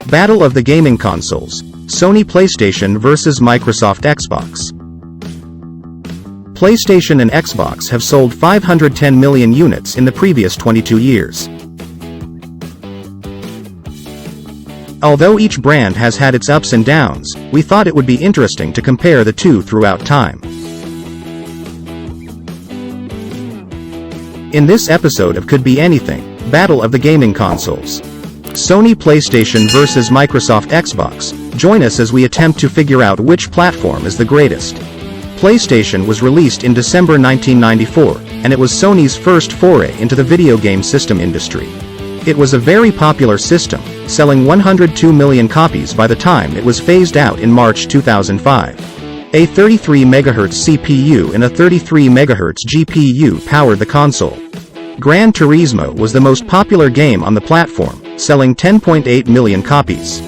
Battle of the Gaming Consoles. Sony PlayStation vs Microsoft Xbox. PlayStation and Xbox have sold 510 million units in the previous 22 years. Although each brand has had its ups and downs, we thought it would be interesting to compare the two throughout time. In this episode of Could Be Anything, Battle of the Gaming Consoles. Sony PlayStation vs Microsoft Xbox. Join us as we attempt to figure out which platform is the greatest. PlayStation was released in December 1994, and it was Sony's first foray into the video game system industry. It was a very popular system, selling 102 million copies by the time it was phased out in March 2005. A 33 MHz CPU and a 33 MHz GPU powered the console. Gran Turismo was the most popular game on the platform, selling 10.8 million copies.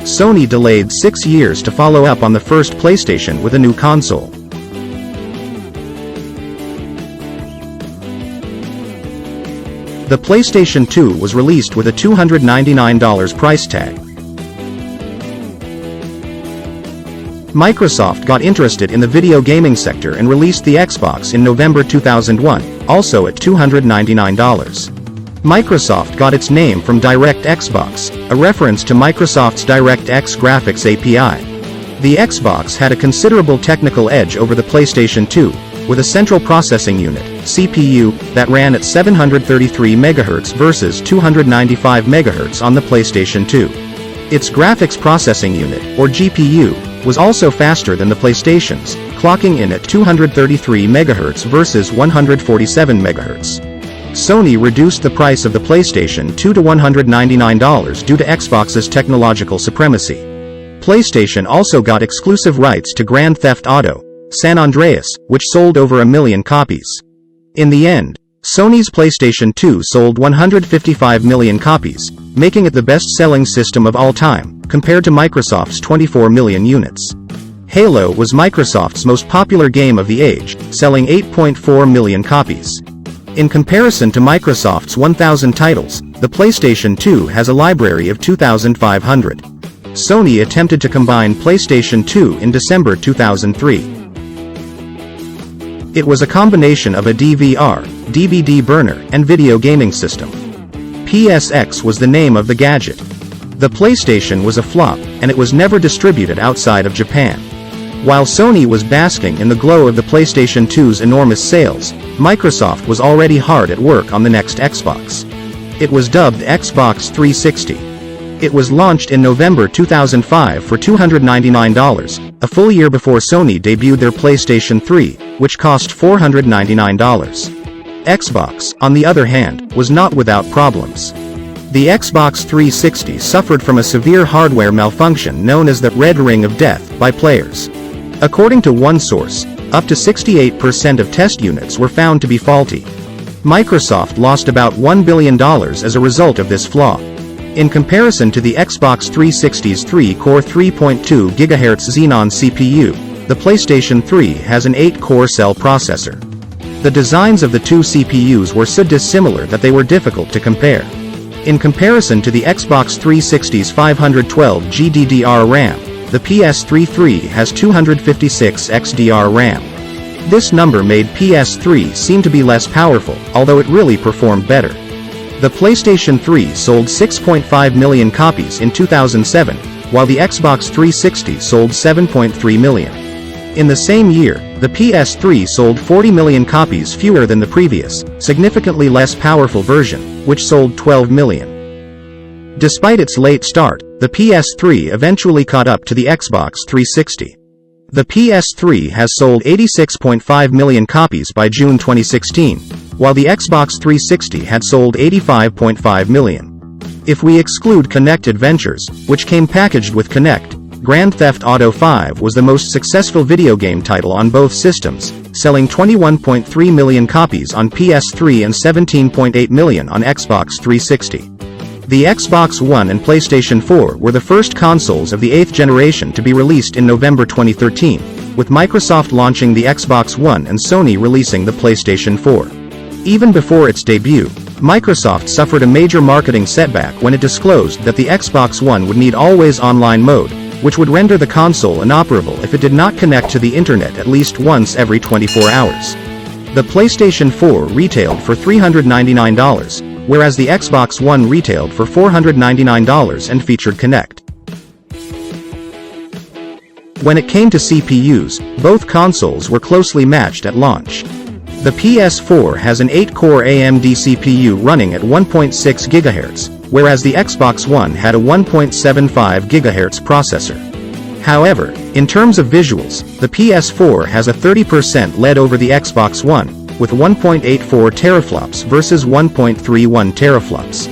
Sony delayed 6 years to follow up on the first PlayStation with a new console. The PlayStation 2 was released with a $299 price tag. Microsoft got interested in the video gaming sector and released the Xbox in November 2001, also at $299. Microsoft got its name from DirectXbox, a reference to Microsoft's DirectX graphics API. The Xbox had a considerable technical edge over the PlayStation 2, with a central processing unit, CPU, that ran at 733 MHz versus 295 MHz on the PlayStation 2. Its graphics processing unit, or GPU, was also faster than the PlayStation's, clocking in at 233 MHz versus 147 MHz. Sony reduced the price of the PlayStation 2 to $199 due to Xbox's technological supremacy. PlayStation also got exclusive rights to Grand Theft Auto San Andreas, which sold over 1 million copies. In the end, Sony's PlayStation 2 sold 155 million copies, making it the best-selling system of all time, compared to Microsoft's 24 million units. Halo was Microsoft's most popular game of the age, selling 8.4 million copies. In comparison to Microsoft's 1,000 titles, the PlayStation 2 has a library of 2,500. Sony attempted to combine PlayStation 2 in December 2003. It was a combination of a DVR, DVD burner, and video gaming system. PSX was the name of the gadget. The PlayStation was a flop, and it was never distributed outside of Japan. While Sony was basking in the glow of the PlayStation 2's enormous sales, Microsoft was already hard at work on the next Xbox. It was dubbed Xbox 360. It was launched in November 2005 for $299, a full year before Sony debuted their PlayStation 3, which cost $499. Xbox, on the other hand, was not without problems. The Xbox 360 suffered from a severe hardware malfunction known as the Red Ring of Death by players. According to one source, up to 68% of test units were found to be faulty. Microsoft lost about $1 billion as a result of this flaw. In comparison to the Xbox 360's 3-core 3.2 GHz Xenon CPU, the PlayStation 3 has an 8-core cell processor. The designs of the two CPUs were so dissimilar that they were difficult to compare. In comparison to the Xbox 360's 512 GDDR RAM, the PS3 has 256 XDR RAM. This number made PS3 seem to be less powerful, although it really performed better. The PlayStation 3 sold 6.5 million copies in 2007, while the Xbox 360 sold 7.3 million. In the same year, the PS3 sold 40 million copies fewer than the previous, significantly less powerful version, which sold 12 million. Despite its late start, the PS3 eventually caught up to the Xbox 360. The PS3 has sold 86.5 million copies by June 2016, while the Xbox 360 had sold 85.5 million. If we exclude Kinect Adventures, which came packaged with Kinect, Grand Theft Auto 5 was the most successful video game title on both systems, selling 21.3 million copies on PS3 and 17.8 million on Xbox 360. The Xbox One and PlayStation 4 were the first consoles of the 8th generation to be released in November 2013, with Microsoft launching the Xbox One and Sony releasing the PlayStation 4. Even before its debut, Microsoft suffered a major marketing setback when it disclosed that the Xbox One would need always online mode, which would render the console inoperable if it did not connect to the internet at least once every 24 hours. The PlayStation 4 retailed for $399, whereas the Xbox One retailed for $499 and featured Kinect. When it came to CPUs, both consoles were closely matched at launch. The PS4 has an 8-core AMD CPU running at 1.6 GHz, whereas the Xbox One had a 1.75 GHz processor. However, in terms of visuals, the PS4 has a 30% lead over the Xbox One, with 1.84 teraflops versus 1.31 teraflops.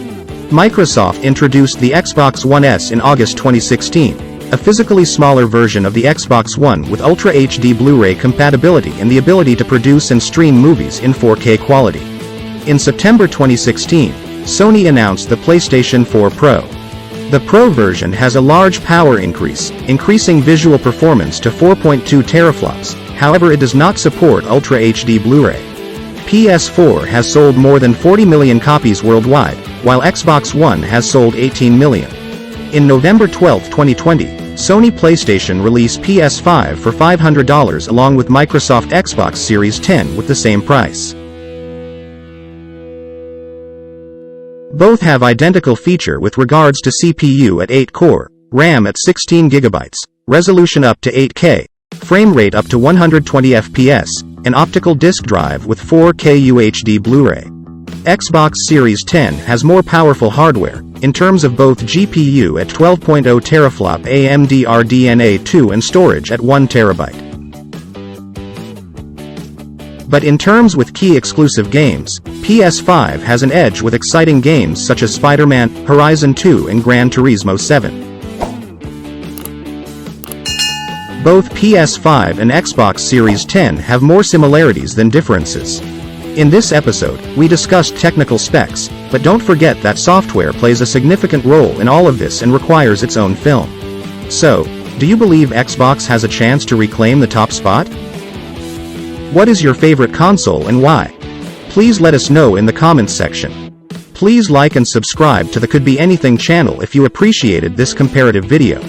Microsoft introduced the Xbox One S in August 2016, a physically smaller version of the Xbox One with Ultra HD Blu-ray compatibility and the ability to produce and stream movies in 4K quality. In September 2016, Sony announced the PlayStation 4 Pro. The Pro version has a large power increase, increasing visual performance to 4.2 teraflops, however it does not support Ultra HD Blu-ray. PS4 has sold more than 40 million copies worldwide, while Xbox One has sold 18 million. In November 12, 2020, Sony PlayStation released PS5 for $500 along with Microsoft Xbox Series X with the same price. Both have identical feature with regards to CPU at 8-core, RAM at 16 GB, resolution up to 8K, frame rate up to 120 FPS, and optical disc drive with 4K UHD Blu-ray. Xbox Series X has more powerful hardware, in terms of both GPU at 12.0 teraflop AMD RDNA 2 and storage at 1 TB. But in terms with key exclusive games, PS5 has an edge with exciting games such as Spider-Man, Horizon 2 and Gran Turismo 7. Both PS5 and Xbox Series X have more similarities than differences. In this episode, we discussed technical specs, but don't forget that software plays a significant role in all of this and requires its own film. So, do you believe Xbox has a chance to reclaim the top spot? What is your favorite console and why? Please let us know in the comments section. Please like and subscribe to the Could Be Anything channel if you appreciated this comparative video.